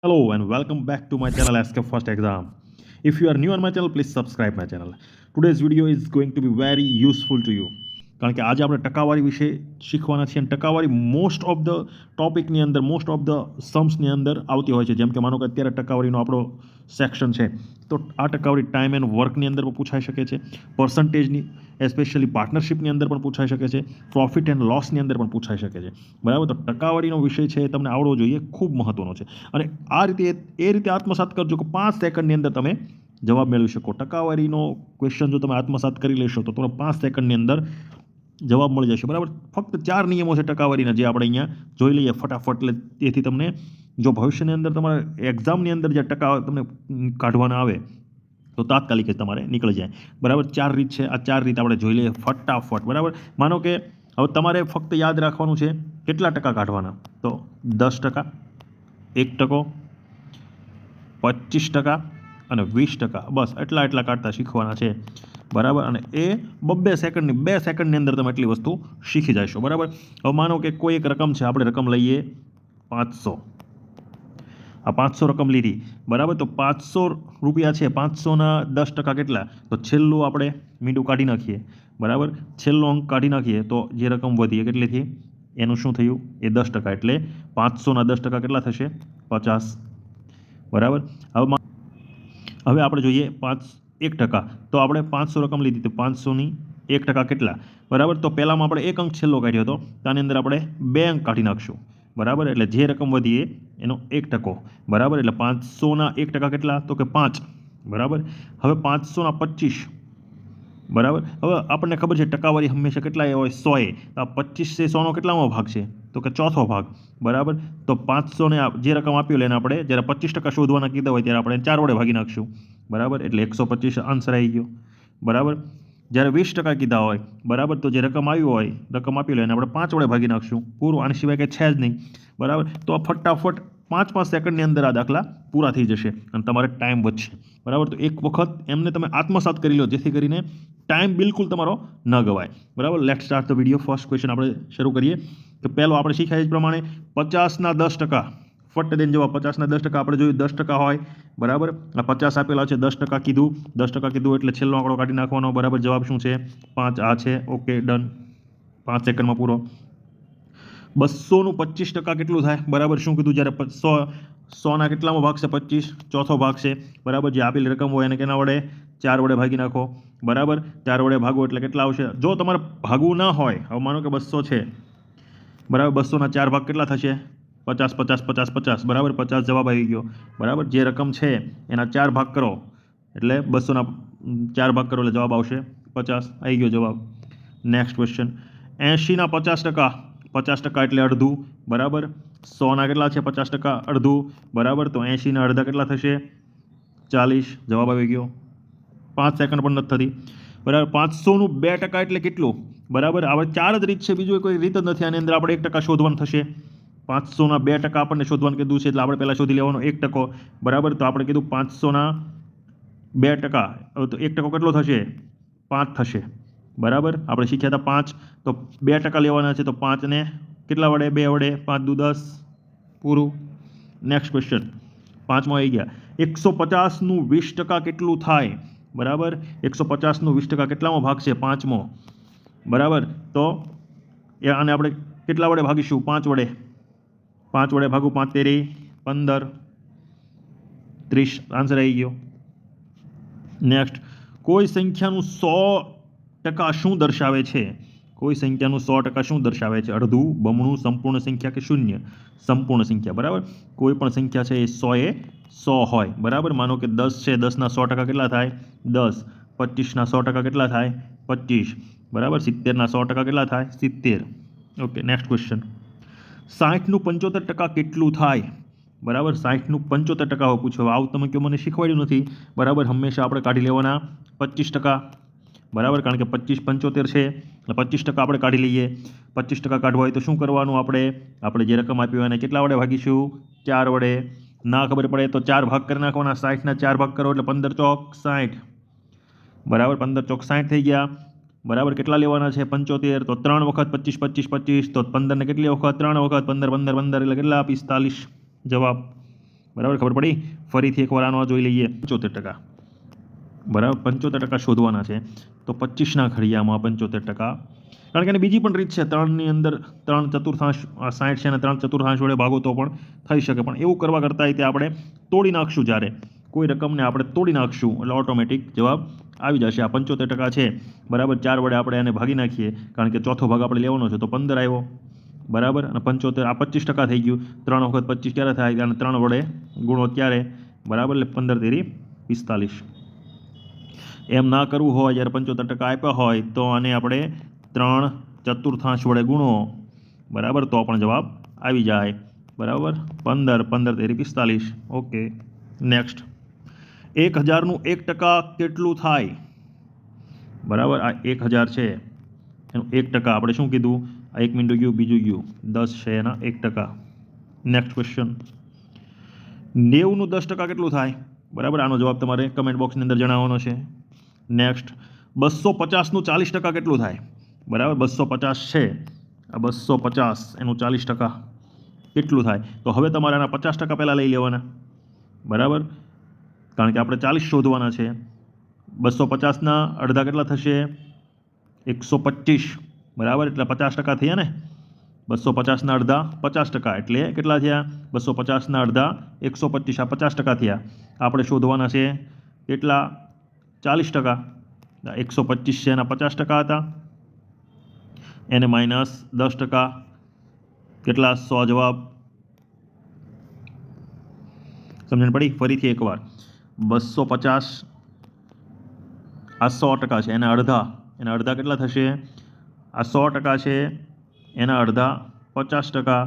Hello and welcome back to my channel Escape First Exam. If you are new on my channel, please subscribe my channel. Today's video is going to be very useful to you. કારણ કે આજે આપણે ટકાવારી વિશે શીખવાના છીએ અને ટકાવારી મોસ્ટ ઓફ ધ ટોપિકની અંદર મોસ્ટ ઓફ ધ सम्सની અંદર આવતી હોય છે. જેમ કે માનો કે અત્યારે ટકાવારીનો આપણો સેક્શન છે તો આ ટકાવારી ટાઈમ એન્ડ વર્કની અંદર પણ પૂછાઈ શકે છે, પર્સન્ટેજની એસ્પેશિયલી પાર્ટનરશિપની અંદર પણ પૂછાઈ શકે છે, પ્રોફિટ એન્ડ લોસની અંદર પણ પૂછાઈ શકે છે. બરાબર, તો ટકાવારીનો વિષય છે એ તમને આવડવો જોઈએ, ખૂબ મહત્ત્વનો છે. અને આ રીતે એ રીતે આત્મસાત કરજો કે 5 સેકન્ડની અંદર તમે જવાબ મેળવી શકો. ટકાવારીનો ક્વેશ્ચન જો તમે આત્મસાત કરી લેશો તો તમને 5 સેકન્ડની અંદર જવાબ મળી જશે. બરાબર, ફક્ત 4 નિયમો છે ટકાવારીના જે આપણે અહીંયા જોઈ લઈએ ફટાફટ. એટલે તેથી તમને જો ભવિષ્યની અંદર તમારે એક્ઝામની અંદર જે ટકા તમને કાઢવાના આવે તો તાત્કાલિક જ તમારે નીકળી જાય. બરાબર, 4 રીત છે. આ 4 રીત આપણે જોઈ લઈએ ફટાફટ. બરાબર, માનો કે હવે તમારે ફક્ત યાદ રાખવાનું છે કેટલા ટકા કાઢવાના. તો 10%, 1%, 25% અને 20%. બસ એટલા કાઢતા શીખવાના છે. બરાબર, અને એ 2 સેકન્ડની અંદર તમે એટલી વસ્તુ શીખી જશો. બરાબર, હવે માનો કે કોઈ એક રકમ છે, આપણે રકમ લઈએ 500. આ 500 રકમ લીધી. બરાબર, તો 500 રૂપિયા છે, 500ના 10% કેટલા? તો છેલ્લું આપણે મીંડું કાઢી નાખીએ. બરાબર, છેલ્લો અંક કાઢી નાખીએ તો જે રકમ વધી એ કેટલી થઈ? એનું શું થયું? એ 10%. એટલે 500ના 10% કેટલા થશે? 50. બરાબર, હવે આપણે જોઈએ 1%. તો આપણે 500 રકમ લીધી તો 500ની 1% કેટલા? બરાબર, તો પહેલામાં આપણે એક અંક છેલ્લો કાઢ્યો હતો, આની અંદર આપણે 2 અંક કાઢી નાખશું. બરાબર, એટલે જે રકમ વધી એનો 1%. બરાબર, એટલે 500ના 1% કેટલા? તો કે 5. બરાબર, હવે 500ના 25. બરાબર, હવે આપણને ખબર છે ટકાવારી હંમેશા કેટલા હોય? 100. તો આ 25 છે 100નો કેટલામો ભાગ છે? તો કે ચોથો ભાગ. બરાબર, તો 500ને જે રકમ આપી એને આપણે જ્યારે 25% શોધવાના કીધા હોય ત્યારે આપણે 4 વડે ભાગી નાખશું. બરાબર, એટલે 125 આન્સર આવી ગયો. બરાબર, જ્યારે 20% કીધા હોય, બરાબર, તો જે રકમ આવી હોય રકમ આપી એને આપણે 5 વડે ભાગી નાખશું. પૂરું, આની સિવાય કંઈ છે જ નહીં. બરાબર, તો આ ફટાફટ 5 સેકન્ડની અંદર આ દાખલા પૂરા થઈ જશે અને તમારે ટાઈમ બચશે. બરાબર, તો એક વખત એમને તમે આત્મસાત કરી લો જેથી કરીને ટાઈમ બિલકુલ તમારો ન ગવાય. બરાબર, let's start the video. First question આપણે શરૂ કરીએ. તો પહેલો આપણે શીખ્યા એ પ્રમાણે 50ના 10%. ફટ દઈને જવાબ. 50ના 10% આપણે જોયું 10% હોય. બરાબર, આ 50 આપેલા છે, 10% કીધું. 10% કીધું એટલે છેલ્લો આંકડો કાઢી નાખવાનો. બરાબર, જવાબ શું છે? 5. આ છે. Okay, done. 5 સેકન્ડમાં પૂરો. 200નું 25% કેટલું થાય? બરાબર, શું કીધું? જ્યારે 100ના કેટલામો ભાગ છે? 25. ચોથો ભાગ છે. બરાબર, જે આપેલી રકમ હોય એને કેના વડે? 4 વડે ભાગી નાખો. બરાબર, 4 વડે ભાગો એટલે કેટલા આવશે? જો તમારે ભાગવું ના હોય, હવે માનો કે 200 છે. બરાબર, 200ના 4 ભાગ કેટલા થશે? 50, 50, 50, 50. બરાબર, 50 જવાબ આવી ગયો. બરાબર, જે રકમ છે એના 4 ભાગ કરો એટલે 200ના 4 ભાગ કરો એટલે જવાબ આવશે 50. આવી ગયો જવાબ. Next question. 80ના 50%. 50% એટલે અડધું. બરાબર, 100ના કેટલા છે? 50%, અડધું. બરાબર, તો 80ના અડધા કેટલા થશે? 40. જવાબ આવી ગયો. 5 સેકન્ડ પણ નથી થતી. બરાબર, 500નું 2% એટલે કેટલું? બરાબર, હવે 4 જ રીત છે, બીજું કોઈ રીત જ નથી. આની અંદર આપણે 1% શોધવાનું થશે. 500ના 2% આપણને શોધવાનું કીધું છે એટલે આપણે પહેલાં શોધી લેવાનો 1%. બરાબર, તો આપણે કીધું 500ના 2%. તો 1% કેટલો થશે? 5 થશે. બરાબર, આપણે શીખ્યા હતા 5. તો 2% લેવાના છે તો 5ને કેટલા વડે? 2 વડે. 5 દુ 10. પૂરું. Next question. 5માં આવી ગયા. 150નું 20% કેટલું થાય? બરાબર, 150નું 20% કેટલામો ભાગ છે? 5મો. બરાબર, તો આને આપણે કેટલા વડે ભાગીશું? 5 વડે. 5 વડે ભાગું. 5 તેરી 15. 30. આન્સર આવી ગયો. નેક્સ્ટ. કોઈ સંખ્યાનું 100% શું દર્શાવે છે? કોઈ સંખ્યાનું 100% શું દર્શાવે છે? અડધું, બમણું, સંપૂર્ણ સંખ્યા કે શૂન્ય? સંપૂર્ણ સંખ્યા. બરાબર, કોઈ પણ સંખ્યા છે એ 100 હોય. બરાબર, માનો કે 10 છે, 10ના 100% કેટલા થાય? 10. 25ના 100% કેટલા થાય? 25. બરાબર, 70ના 100% કેટલા થાય? 70. Okay, next question. 60નું 75% કેટલું થાય? બરાબર, 60નું 75% પૂછો. આવું તમે કહો મને શીખવાડ્યું નથી. બરાબર, હંમેશા આપણે કાઢી લેવાના 25%. બરાબર, કારણ કે 25 75 છે એટલે 25% આપણે કાઢી લઈએ. 25% કાઢવા હોય તો શું કરવાનું? આપણે જે રકમ આપી હોય એને કેટલા વડે ભાગીશું? 4 વડે. ના ખબર પડે તો 4 ભાગ કરી નાખવાના. 60ના 4 ભાગ કરો એટલે 15 ચોક 60. બરાબર, 15 ચોક 60 થઈ ગયા. બરાબર, કેટલા લેવાના છે? 75. તો 3 વખત 25, 25, 25. તો 15ને કેટલી વખત? 3 વખત. 15, 15, 15 એટલે કેટલા? 45. જવાબ. બરાબર, ખબર પડી? ફરીથી એકવાર આનો જોઈ લઈએ. 75%, બરાબર, 75% શોધવાના છે. તો 25ના ઘડિયામાં 75%, કારણ કે એની બીજી પણ રીત છે. 3ની અંદર 3/4 60 છે અને 3/4 વડે ભાગો તો પણ થઈ શકે. પણ એવું કરવા કરતાં તે આપણે તોડી નાખશું. જ્યારે કોઈ રકમને આપણે તોડી નાખશું એટલે ઓટોમેટિક જવાબ આવી જશે. આ 75% છે, બરાબર. 4 વડે આપણે એને ભાગી નાખીએ, કારણ કે ચોથો ભાગ આપણે લેવાનો છે, તો 15 આવ્યો, બરાબર. અને 75 આ 25% થઈ ગયું. 3 વખત 25 ક્યારે થાય? અને 3 વડે ગુણો ત્યારે, બરાબર. એટલે 15 તેરી 45. એમ ના કરવું હોય, જ્યારે 75% આપ્યા હોય તો આને આપણે 3/4 વડે ગુણો, બરાબર, તો પણ જવાબ આવી જાય, બરાબર. 15 તેરી 45. Okay, next. 1000નું 1% કેટલું થાય? બરાબર, આ 1000 છે એનું 1% આપણે શું કીધું? આ 1 મિનિટ ગયું, બીજું ગયું, 10 છે એના 1%. Next question. 90નું 10% કેટલું થાય? બરાબર, આનો જવાબ તમારે કમેન્ટ બોક્સની અંદર જણાવવાનો છે. નેક્સ્ટ. 250નું 40% કેટલું થાય? બરાબર, 250 છે, આ 250 એનું 40% કેટલું થાય? તો હવે તમારે આના 50% પહેલાં લઈ લેવાના, બરાબર, કારણ કે આપણે 40 શોધવાના છે. 250ના અડધા કેટલા થશે? 125, બરાબર. એટલે 50% થયા ને. 250ના અડધા 50%, એટલે કેટલા થયા? 250ના અડધા 125, આ 50% થયા. આપણે શોધવાના છે કેટલા? 40%. 125 છે એના 50% હતા, એને -10%, કેટલા? 100 જવાબ. સમજણ પડી? ફરીથી એકવાર. 250 આ 100% છે, એના અડધા કેટલા થશે? આ 100% છે, એના અડધા 50%,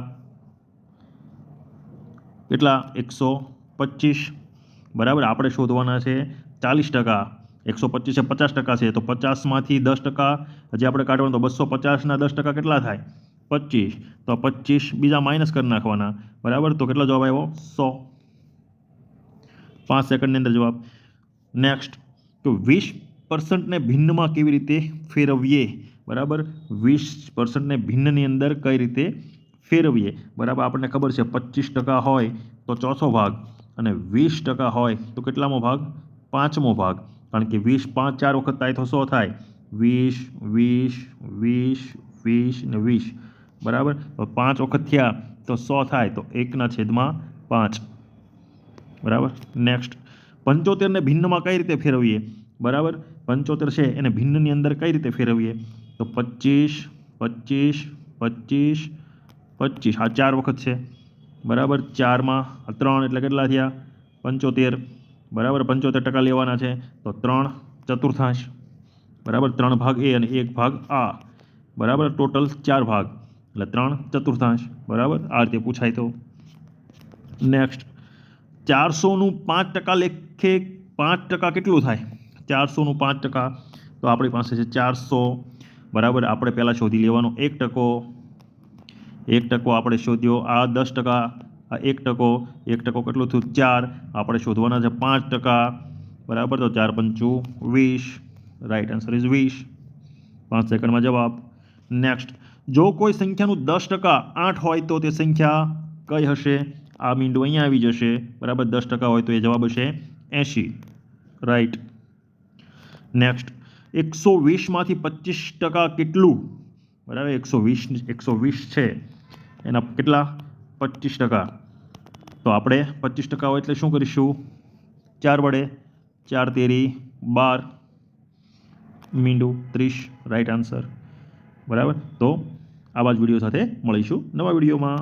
કેટલા? 125, બરાબર. આપણે શોધવાના છે 40%. 125 એ 50% છે, તો 50માંથી 10% હજી આપણે કાઢવાનું. તો 250ના 10% કેટલા થાય? 25. તો 25 બીજા માઇનસ કરી નાખવાના, બરાબર. તો કેટલો જવાબ આવ્યો? 100. 5 સેકન્ડની અંદર જવાબ. નેક્સ્ટ. તો 20%ને ભિન્નમાં કેવી રીતે ફેરવીએ? બરાબર, 20%ને ભિન્નની અંદર કઈ રીતે ફેરવીએ? બરાબર, આપણને ખબર છે 25% હોય તો ચોથો ભાગ, અને 20% હોય તો કેટલામો ભાગ? પાંચમો ભાગ. કારણ કે 20 5 4 વખત થાય તો 100 થાય. 20 20 20 20 ને 20, બરાબર. તો 5 વખત થયા તો 100 થાય, તો 1/5, બરાબર. નેક્સ્ટ. 75ને ભિન્નમાં કઈ રીતે ફેરવીએ? બરાબર, 75 છે એને ભિન્નની અંદર કઈ રીતે ફેરવીએ? તો 25 25 25 25, આ 4 વખત છે, બરાબર. 4માં 3 એટલે કેટલા થયા? 75, બરાબર. 75% લેવાના છે, તો 3/4, બરાબર. 3 ભાગ એ અને 1 ભાગ આ, બરાબર. ટોટલ 4 ભાગ, એટલે 3/4, બરાબર. આ રીતે પૂછાય તો. નેક્સ્ટ. 400નું 5% લેખે 5% કેટલું થાય? 400નું 5%, તો આપણી પાસે છે 400, બરાબર. આપણે પહેલાં શોધી લેવાનો 1%. 1% આપણે શોધ્યો. આ 10%, આ 1%. 1% કેટલું થયું? 4. આપણે શોધવાના છે 5%, બરાબર. તો 4 પંચું 20, રાઈટ આન્સર ઇઝ 20. 5 સેકન્ડમાં જવાબ. નેક્સ્ટ. જો કોઈ સંખ્યાનું 10% 8 હોય તો તે સંખ્યા કઈ હશે? આ મીંડું અહીંયા આવી જશે, બરાબર. 10% હોય તો એ જવાબ હશે 80, રાઈટ. નેક્સ્ટ. 120માંથી 25% કેટલું? બરાબર, 120 છે એના કેટલા? 25%. તો આપણે 25% હોય એટલે શું કરીશું? 4 વડે. 4 તેરી 12, મીંડું 30, રાઈટ આન્સર, બરાબર. તો આવા જ વિડીયો સાથે મળીશું નવા વિડીયોમાં.